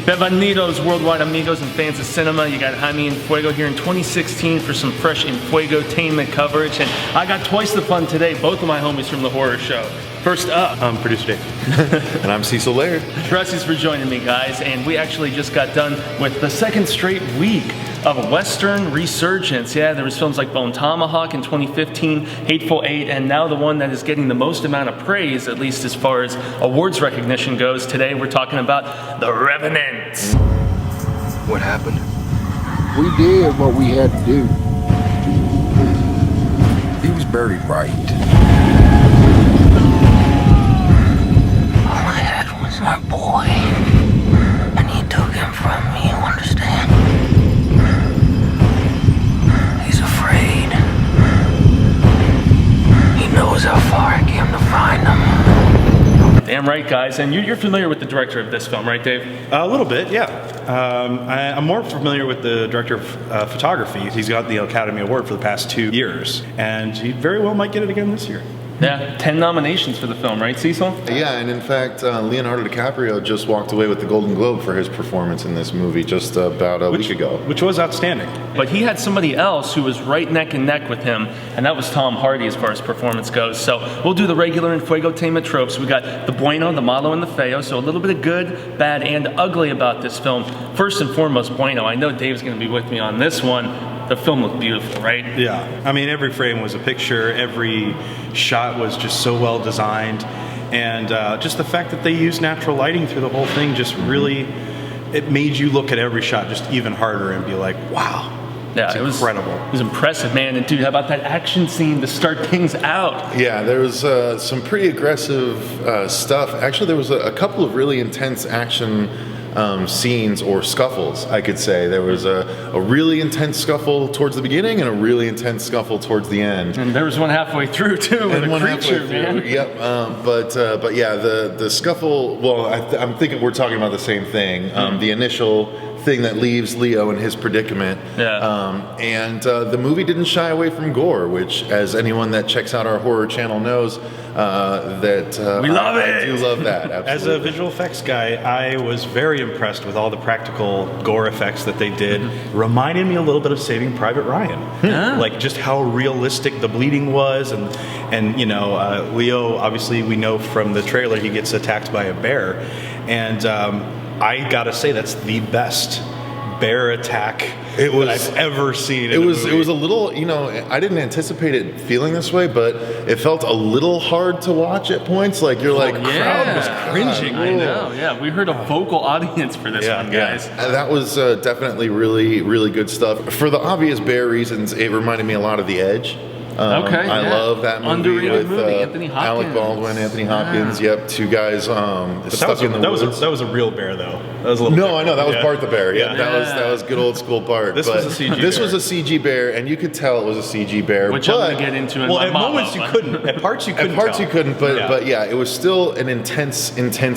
Bienvenidos, worldwide amigos and fans of cinema. You got Jaime and Fuego here in 2016 for some fresh Enfuegotainment coverage. And I got twice the fun today, both of my homies from the horror show. First up, I'm Producer Dave. And I'm Cecil Laird. Gracias for joining me, guys. And we actually just got done with the second straight week of a Western resurgence. Yeah, there was films like Bone Tomahawk in 2015, Hateful Eight, and now the one that is getting the most amount of praise, at least as far as awards recognition goes. Today we're talking about The Revenant. What happened? We did what we had to do. He was buried right. All I had was my boy, and he took him from me, you understand? He's afraid. He knows how far I came to find him. Damn right, guys. And you're familiar with the director of this film, right, Dave? A little bit, yeah. I'm more familiar with the director of photography. He's got the Academy Award for the past 2 years, and he very well might get it again this year. Yeah, 10 nominations for the film, right, Cecil? Yeah, and in fact, Leonardo DiCaprio just walked away with the Golden Globe for his performance in this movie just about a week ago. Which was outstanding. But he had somebody else who was right neck and neck with him, and that was Tom Hardy as far as performance goes. So we'll do the regular Enfuegotainment tropes. We got the bueno, the malo, and the feo, so a little bit of good, bad, and ugly about this film. First and foremost, bueno. I know Dave's going to be with me on this one. The film looked beautiful, right? Yeah, I mean, every frame was a picture, every shot was just so well designed, and just the fact that they used natural lighting through the whole thing just really, it made you look at every shot just even harder and be like, wow. Yeah, it was incredible. It was impressive, man. And dude, how about that action scene to start things out? Yeah, there was some pretty aggressive stuff. Actually, there was a couple of really intense action scenes or scuffles, I could say. There was a really intense scuffle towards the beginning and a really intense scuffle towards the end. And there was one halfway through too, with a creature, man. Yep. But yeah, the scuffle. Well, I'm thinking we're talking about the same thing. The initial thing that leaves Leo in his predicament. Yeah. And the movie didn't shy away from gore, which, as anyone that checks out our horror channel knows, that we love it. I do love that. Absolutely. As a visual effects guy, I was very impressed with all the practical gore effects that they did. Reminded me a little bit of Saving Private Ryan, like just how realistic the bleeding was, and you know, Leo, obviously we know from the trailer he gets attacked by a bear, and I gotta say that's the best bear attack that I've ever seen. It was a little, you know, I didn't anticipate it feeling this way, but it felt a little hard to watch at points. Like you're like, crowd was cringing. I know. Yeah, we heard a vocal audience for this one, guys. That was definitely really, really good stuff. For the obvious bear reasons, it reminded me a lot of The Edge. I love that movie. Underrated with movie. Anthony Hopkins. Alec Baldwin, Anthony Hopkins. Yep, two guys stuck in the woods. That was a real bear, though. That was a little. No, I know that was Bart the bear. Yeah, that was good old school Bart. This was a CG bear. This was a CG bear, and you could tell it was a CG bear. Which I'm going to get into in my at moments you couldn't. At parts you couldn't. At parts you couldn't, but yeah, it was still an intense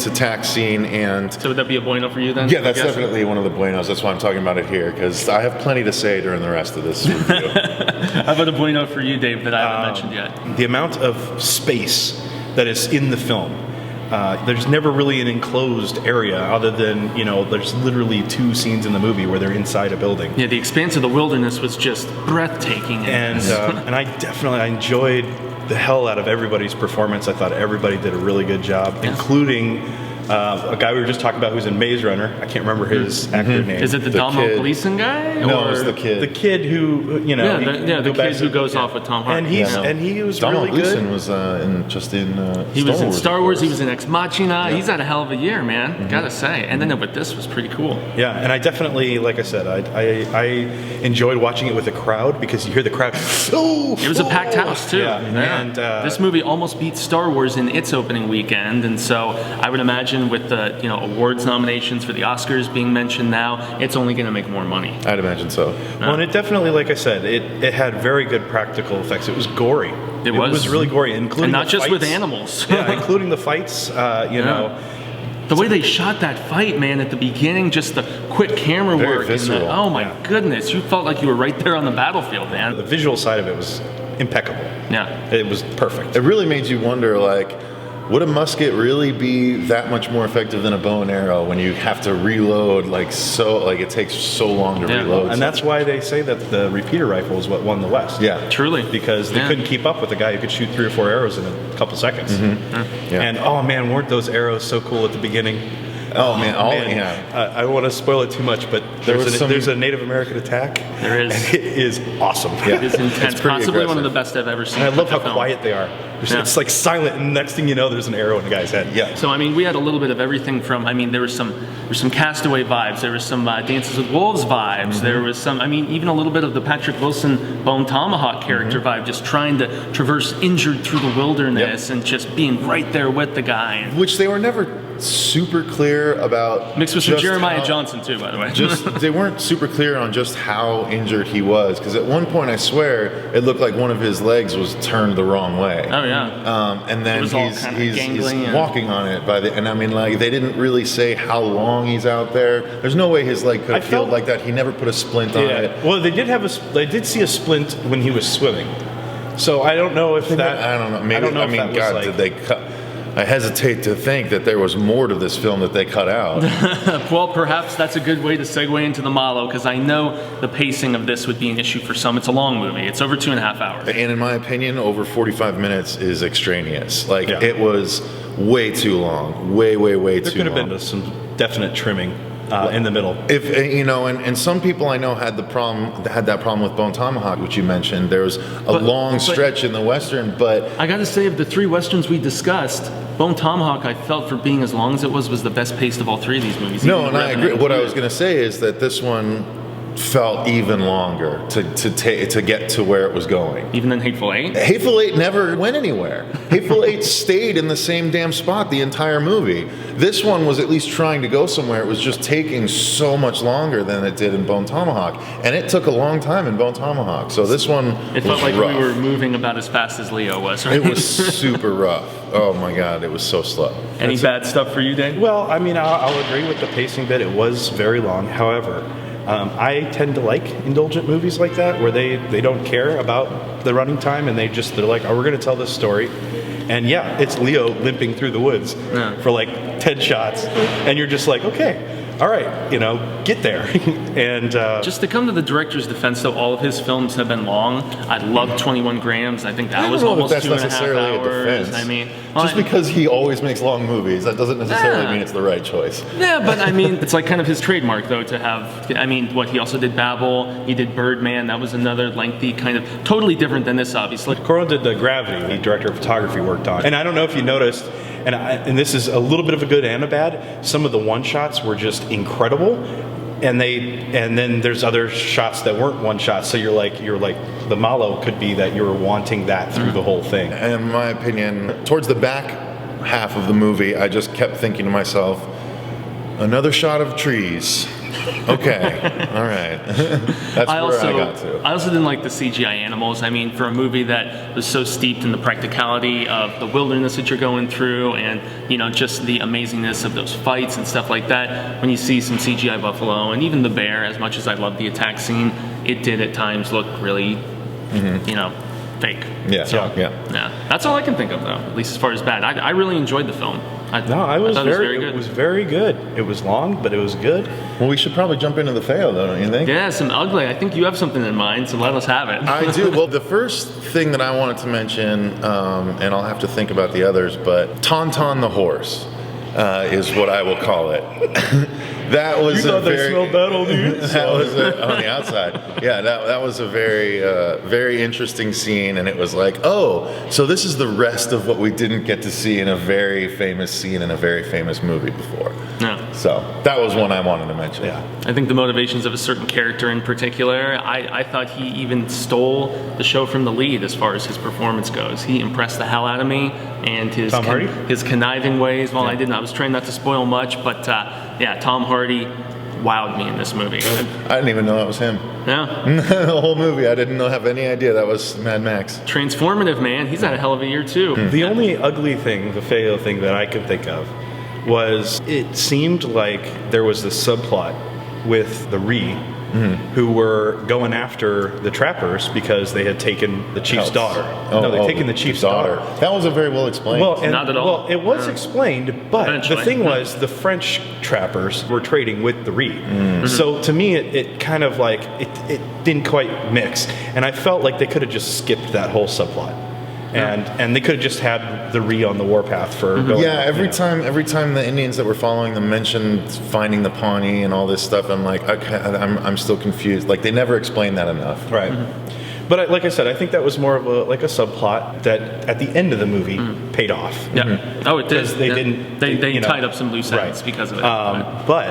attack scene. And so would that be a bueno for you then? Yeah, that's definitely one of the buenos. That's why I'm talking about it here, because I have plenty to say during the rest of this review. How about a bueno for you, Dave, that I haven't mentioned yet? The amount of space that is in the film. There's never really an enclosed area other than, you know, there's literally 2 scenes in the movie where they're inside a building. Yeah, the expanse of the wilderness was just breathtaking. And I enjoyed the hell out of everybody's performance. I thought everybody did a really good job, including a guy we were just talking about who's in Maze Runner. I can't remember his actor name. Is it the Domhnall Gleeson guy? No, it's the kid. The kid who, you know. The kid who goes off with Tom Hardy. And he was Domhnall really good. Gleeson was He was in Star Wars. He was in Ex Machina. Yeah. He's had a hell of a year, man. Gotta say. And then, but this was pretty cool. Yeah, and I definitely, like I said, I enjoyed watching it with a crowd because you hear the crowd. It was a packed house too. Yeah. And this movie almost beat Star Wars in its opening weekend, and so I would imagine with the awards nominations for the Oscars being mentioned now, it's only going to make more money. I'd imagine so. Well, and it definitely, like I said, it had very good practical effects. It was gory. It was really gory, including and not the just fights. With animals. Yeah, including the fights. You know. The way they shot that fight, man, at the beginning, just the quick camera work. Visceral. And oh my goodness, you felt like you were right there on the battlefield, man. The visual side of it was impeccable. Yeah. It was perfect. It really made you wonder, like, would a musket really be that much more effective than a bow and arrow when you have to reload it takes so long to reload? And that's why they say that the repeater rifle is what won the West. Yeah, Truly. Because they couldn't keep up with a guy who could shoot 3 or 4 arrows in a couple seconds. Yeah. And oh man, weren't those arrows so cool at the beginning? Oh man, I don't want to spoil it too much, but there's a Native American attack. There is. And it is awesome. It is intense. It's pretty Possibly one of aggressive. the best I've ever seen. And I love how film. quiet they are. It's like silent, and next thing you know, there's an arrow in the guy's head. Yeah. So I mean, we had a little bit of everything from. I mean, there was some Castaway vibes. There was some Dances with Wolves vibes. There was some. I mean, even a little bit of the Patrick Wilson Bone Tomahawk character vibe, just trying to traverse injured through the wilderness and just being right there with the guy. Which they were never super clear about. Mixed with some just Jeremiah how- Johnson too, by the way. They weren't super clear on just how injured he was, because at one point I swear it looked like one of his legs was turned the wrong way. Oh yeah. And then It was all he's kinda gangly and- walking on it and I mean, like, they didn't really say how long he's out there. There's no way his leg could have healed like that. He never put a splint on it. Well, they did see a splint when he was swimming. So I don't know if that. I don't know. Maybe, I don't know if that was God, like, did they cut? I hesitate to think that there was more to this film that they cut out. Well, perhaps that's a good way to segue into the Malo, because I know the pacing of this would be an issue for some. It's a long movie. It's over 2.5 hours. And in my opinion, over 45 minutes is extraneous. Like, it was way too long. Way too long. there could have been some definite trimming in the middle. If and some people I know had that problem with Bone Tomahawk, which you mentioned. There was a long stretch in the Western, but I got to say, of the 3 Westerns we discussed, Bone Tomahawk, I felt, for being as long as it was the best paced of all 3 of these movies. no, even and I Revenant agree. What I included. was going to say is that this one felt even longer to get to where it was going. Even in Hateful Eight? Hateful Eight never went anywhere. Hateful Eight stayed in the same damn spot the entire movie. This one was at least trying to go somewhere. It was just taking so much longer than it did in Bone Tomahawk. And it took a long time in Bone Tomahawk. So this one It was felt like rough. we were moving about as fast as Leo was, right? It was super rough. Oh my God, it was so slow. Any bad stuff for you, Dave? Well, I mean, I'll agree with the pacing bit. It was very long. However, I tend to like indulgent movies like that, where they don't care about the running time, and they're like, oh, we're going to tell this story. And yeah, it's Leo limping through the woods for like 10 shots, and you're just like, okay, all right, get there. And just to come to the director's defense, though, all of his films have been long. I love 21 Grams. I think that was almost 2.5 hours. I mean, just because he always makes long movies, that doesn't necessarily mean it's the right choice. Yeah, but I mean, it's like kind of his trademark, though, to have. I mean, he also did Babel. He did Birdman. That was another lengthy kind of totally different than this, obviously. Coral did the Gravity, the director of photography worked on. And I don't know if you noticed, and this is a little bit of a good and a bad, some of the one shots were just incredible. And then there's other shots that weren't one shots. So you're like the Malo could be that you're wanting that through the whole thing. And in my opinion, towards the back half of the movie, I just kept thinking to myself, another shot of trees. Okay, all right. That's where I got to. I also didn't like the CGI animals. I mean, for a movie that was so steeped in the practicality of the wilderness that you're going through, and just the amazingness of those fights and stuff like that, when you see some CGI buffalo and even the bear, as much as I love the attack scene, it did at times look really, fake. Yeah, So, yeah. That's all I can think of, though, at least as far as bad. I really enjoyed the film. I thought it was very good. It was very good. It was long, but it was good. Well, we should probably jump into the fail, though, don't you think? Yeah, some ugly. I think you have something in mind, so let us have it. I do. Well, the first thing that I wanted to mention, and I'll have to think about the others, but Tauntaun the horse is what I will call it. That was You thought they smelled bad old dude? That was on the outside. Yeah, that was a very, very interesting scene, and it was like, oh, so this is the rest of what we didn't get to see in a very famous scene in a very famous movie before. Yeah. So that was one I wanted to mention. Yeah. I think the motivations of a certain character in particular, I thought he even stole the show from the lead as far as his performance goes. He impressed the hell out of me, and his Tom Hardy? his conniving ways. Well, I was trying not to spoil much, but Tom Hardy wowed me in this movie. I didn't even know that was him. Yeah. The whole movie, I didn't have any idea that was Mad Max. Transformative, man. He's had a hell of a year, too. The only ugly thing, the fail thing that I could think of was it seemed like there was this subplot with the who were going after the trappers because they had taken the chief's daughter. They'd taken the chief's daughter. That wasn't very well explained. Well, Not at all. Well, it was explained, but Eventually. the thing was, the French trappers were trading with the Reed. So to me, it kind of like it didn't quite mix, and I felt like they could have just skipped that whole subplot. And they could have just had the Ree on the warpath for going, every time the Indians that were following them mentioned finding the Pawnee and all this stuff, I'm like, okay, I'm still confused. Like, they never explained that enough. Right. But like I said, I think that was more of a subplot that at the end of the movie paid off. Yeah. Oh, it did. Because they didn't. They tied up some loose ends Right. because of it. But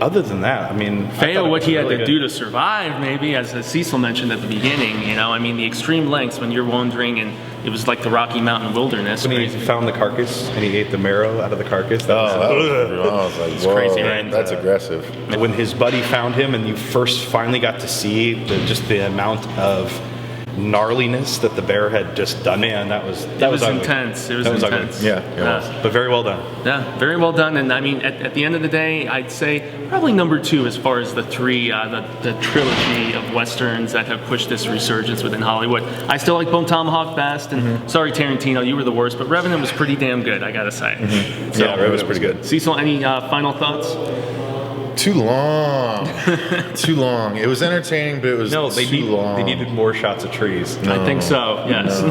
other than that, I mean, Feo, what he had to do to survive, maybe, as Cecil mentioned at the beginning, you know, I mean, the extreme lengths when you're wandering, and it was like the Rocky Mountain wilderness. When he found the carcass and he ate the marrow out of the carcass. I was like, It's whoa, crazy, man. that's aggressive. When his buddy found him and you first finally got to see just the amount of gnarliness that the bear had just done, man, that was ugly. intense. It was That was intense. ugly. Yeah, it was. But very well done. Yeah, very well done. And I mean, at the end of the day, I'd say probably number 2 as far as the three, the trilogy of westerns that have pushed this resurgence within Hollywood. I still like Bone Tomahawk best, and sorry Tarantino, you were the worst, but Revenant was pretty damn good, I gotta say. So, Yeah, Revenant was pretty good. Cecil, any final thoughts? Too long. Too long. It was entertaining, but it was too long. They needed more shots of trees. I think so, yes.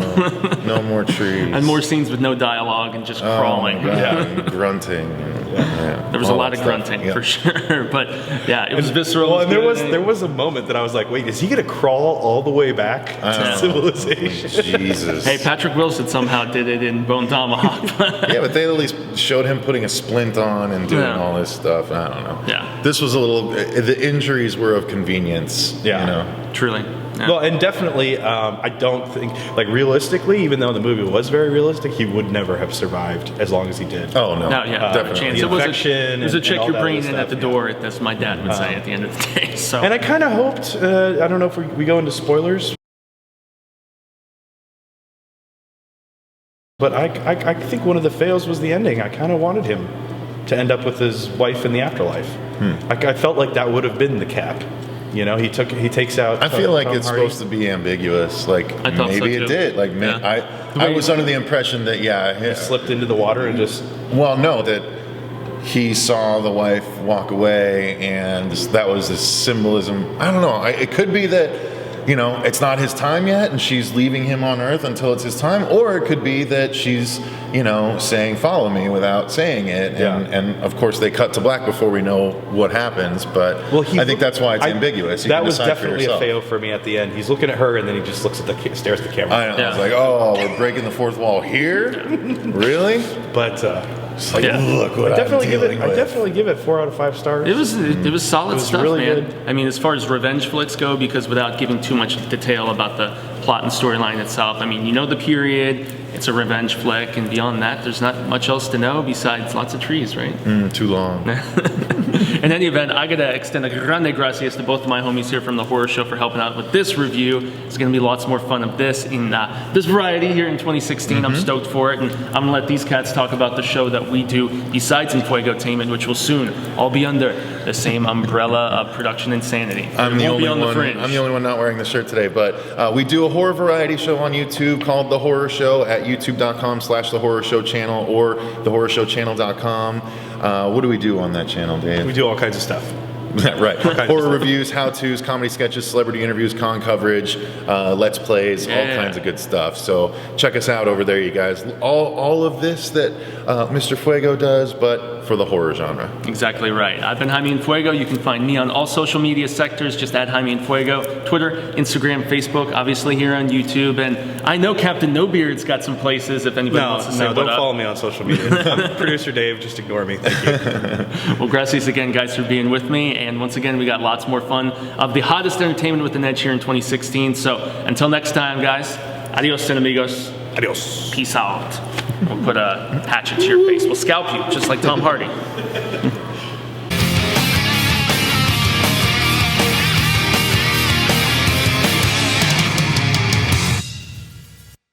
No more trees. And more scenes with no dialogue and just crawling. And grunting. Yeah. There was a lot of that stuff. grunting Yeah. for sure, but yeah, it was visceral. Well, it and was there was a moment that I was like, wait, is he gonna crawl all the way back to civilization? Jesus. Hey, Patrick Wilson somehow did it in Bone Tomahawk. Yeah, but they at least showed him putting a splint on and doing all this stuff. I don't know. Yeah. This was a little. The injuries were of convenience. Yeah. You know. Truly. Yeah. Well, and definitely, I don't think, like, realistically, even though the movie was very realistic, he would never have survived as long as he did. Oh no. No, yeah, definitely. chance. The It was infection it was a and check all you're that bringing other in at the stuff, door, as my dad would say at the end of the day. So. And I kind of hoped, I don't know if we go into spoilers, but I think one of the fails was the ending. I kind of wanted him to end up with his wife in the afterlife. I felt like that would have been the cap. You know, he takes out. I feel like Tom it's Hardy. supposed to be ambiguous. Like I thought so, maybe too. it did. Like Yeah. I was under the impression that He slipped into the water and just. Well, no, that he saw the wife walk away, and that was the symbolism. I don't know. It could be that, you know, it's not his time yet, and she's leaving him on Earth until it's his time, or it could be that she's, you know, saying "follow me" without saying it, and of course they cut to black before we know what happens. But I think that's why it's ambiguous. You that can was decide for definitely a yourself. fail for me at the end. He's looking at her, and then he just looks at stares at the camera. I know. Yeah. I was like, oh, we're breaking the fourth wall here, really? But It's like, Yeah. look what I definitely I'm give dealing it. with. I definitely give it 4 out of 5 stars. It was solid It was stuff, really man. good. I mean, as far as revenge flicks go, because without giving too much detail about the plot and storyline itself, I mean, you know the period, it's a revenge flick, and beyond that, there's not much else to know besides lots of trees, right? Too long. In any event, I gotta extend a grande gracias to both of my homies here from the Horror Show for helping out with this review. There's gonna be lots more fun of this in this variety here in 2016. I'm stoked for it, and I'm gonna let these cats talk about the show that we do besides Enfuegotainment, which will soon all be under the same umbrella of production insanity. I'm It the won't only be on one. the fringe. I'm the only one not wearing the shirt today, but we do a horror variety show on YouTube called The Horror Show at youtube.com/The Horror Show Channel or thehorrorshowchannel.com. What do we do on that channel, Dave? We do all kinds of stuff. Right. Horror reviews, how-tos, comedy sketches, celebrity interviews, con coverage, let's plays, all kinds of good stuff. So check us out over there, you guys. All of this that Mr. Fuego does, but for the horror genre. Exactly right. I've been Jaime Enfuego. You can find me on all social media sectors, just at Jaime Enfuego. Twitter, Instagram, Facebook, obviously here on YouTube. And I know Captain No Beard's got some places if anybody wants to say what don't up. follow me on social media. I'm Producer Dave, just ignore me. Thank you. Well, gracias again, guys, for being with me. And once again, we got lots more fun of the hottest entertainment with the Edge here in 2016. So until next time, guys, adios, amigos. Adios. Peace out. We'll put a hatchet to your face. We'll scalp you, just like Tom Hardy.